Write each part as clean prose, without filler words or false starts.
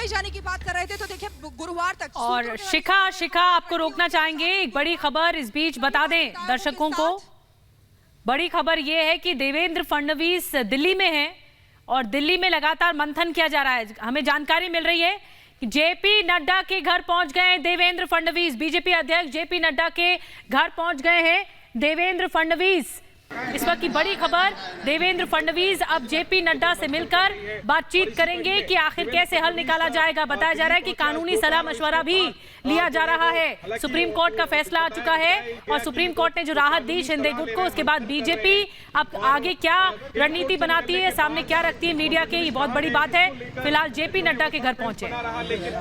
मुंबई जाने की बात कर रहे थे, तो देखिए गुरुवार तक। और शिखा आपको रोकना चाहेंगे, एक बड़ी खबर इस बीच बता दें दर्शकों को। बड़ी खबर यह है कि देवेंद्र फडणवीस दिल्ली में हैं और दिल्ली में लगातार मंथन किया जा रहा है। हमें जानकारी मिल रही है कि जेपी नड्डा के घर पहुंच गए देवेंद्र फडणवीस। बीजेपी अध्यक्ष जेपी नड्डा के घर पहुंच गए हैं देवेंद्र फडणवीस। इस वक्त की बड़ी खबर, देवेंद्र फडणवीस अब जेपी नड्डा से मिलकर बातचीत करेंगे कि आखिर कैसे हल निकाला जाएगा। बताया जा रहा है कि कानूनी सलाह मशवरा भी लिया जा रहा है। सुप्रीम कोर्ट का फैसला आ चुका है और सुप्रीम कोर्ट ने जो राहत दी शिंदे गुट को, उसके बाद बीजेपी अब आगे क्या रणनीति बनाती है, सामने क्या रखती है मीडिया के, ये बहुत बड़ी बात है। फिलहाल जेपी नड्डा के घर पहुंचे।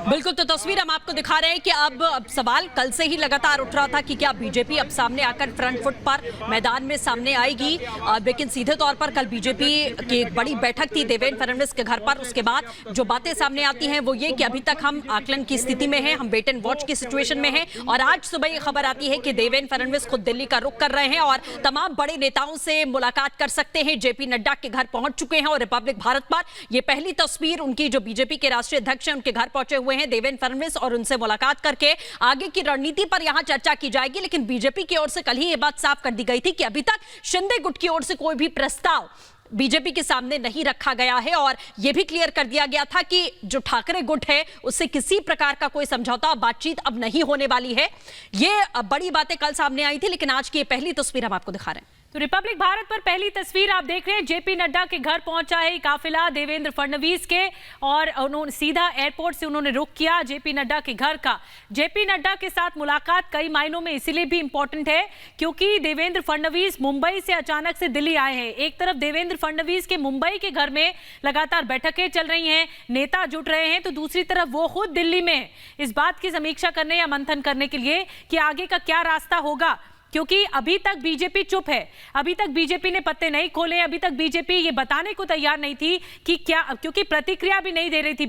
बिल्कुल, तो तस्वीर हम आपको दिखा रहे हैं कि अब सवाल कल से ही लगातार उठ रहा था कि क्या बीजेपी अब सामने आकर फ्रंट फुट पर मैदान में सामने आएगी। लेकिन सीधे तौर पर कल बीजेपी की एक बड़ी बैठक थी देवेंद्र फडणवीस के घर पर। उसके बाद जो बातें सामने आती हैं वो ये कि अभी तक हम आकलन की स्थिति में हैं, हम वेट एंड वॉच की सिचुएशन में हैं। और आज सुबह ये खबर आती है कि देवेंद्र फडणवीस खुद दिल्ली का रुख कर रहे हैं और तमाम बड़े नेताओं से मुलाकात कर सकते हैं। जेपी नड्डा के घर पहुंच चुके हैं और रिपब्लिक भारत पर ये पहली तस्वीर उनकी, जो बीजेपी के राष्ट्रीय अध्यक्ष हैं, उनके घर पहुंचे हुए हैं देवेंद्र फडणवीस और उनसे मुलाकात करके आगे की रणनीति पर यहां चर्चा की जाएगी। लेकिन बीजेपी की ओर से कल ही ये बात साफ कर दी गई थी कि अभी तक शिंदे गुट की ओर से कोई भी प्रस्ताव बीजेपी के सामने नहीं रखा गया है और यह भी क्लियर कर दिया गया था कि जो ठाकरे गुट है उससे किसी प्रकार का कोई समझौता, बातचीत अब नहीं होने वाली है। ये बड़ी बातें कल सामने आई थी, लेकिन आज की ये पहली तस्वीर हम आपको दिखा रहे हैं। तो रिपब्लिक भारत पर पहली तस्वीर आप देख रहे हैं। जेपी नड्डा के घर पहुंचा है काफिला देवेंद्र फडणवीस के और उन्होंने सीधा एयरपोर्ट से उन्होंने रुख किया जेपी नड्डा के घर का। जेपी नड्डा के साथ मुलाकात कई मायनों में इसीलिए भी इंपॉर्टेंट है क्योंकि देवेंद्र फडणवीस मुंबई से अचानक से दिल्ली आए हैं। एक तरफ देवेंद्र फडणवीस के मुंबई के घर में लगातार बैठकें चल रही हैं, नेता जुट रहे हैं, तो दूसरी तरफ वो खुद दिल्ली में इस बात की समीक्षा करने या मंथन करने के लिए कि आगे का क्या रास्ता होगा। क्योंकि अभी तक बीजेपी चुप है, अभी तक बीजेपी ने पत्ते नहीं खोले, अभी तक बीजेपी ये बताने को तैयार नहीं थी कि क्या, क्योंकि प्रतिक्रिया भी नहीं दे रही थी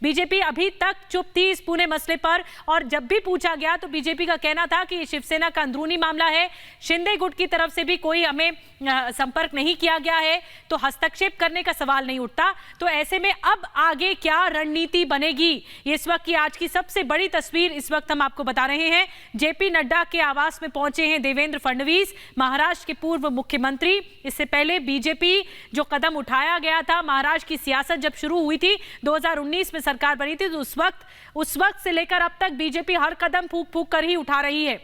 बीजेपी अभी तक चुप थी इस पूरे मसले पर। और जब भी पूछा गया तो बीजेपी का कहना था कि शिवसेना का अंदरूनी मामला है, शिंदे गुट की तरफ से भी कोई हमें संपर्क नहीं किया गया है, तो हस्तक्षेप करने का सवाल नहीं उठता। तो ऐसे में अब आगे क्या रणनीति बनेगी, ये इस वक्त की आज की सबसे बड़ी तस्वीर इस वक्त हम आपको बता रहे हैं। जेपी नड्डा के आवास में पहुंचे हैं देवेंद्र फडणवीस, महाराष्ट्र के पूर्व मुख्यमंत्री। इससे पहले बीजेपी जो कदम उठाया गया था, महाराष्ट्र की सियासत जब शुरू हुई थी 2019 में सरकार बनी थी, तो उस वक्त से लेकर अब तक बीजेपी हर कदम फूंक फूंक कर ही उठा रही है।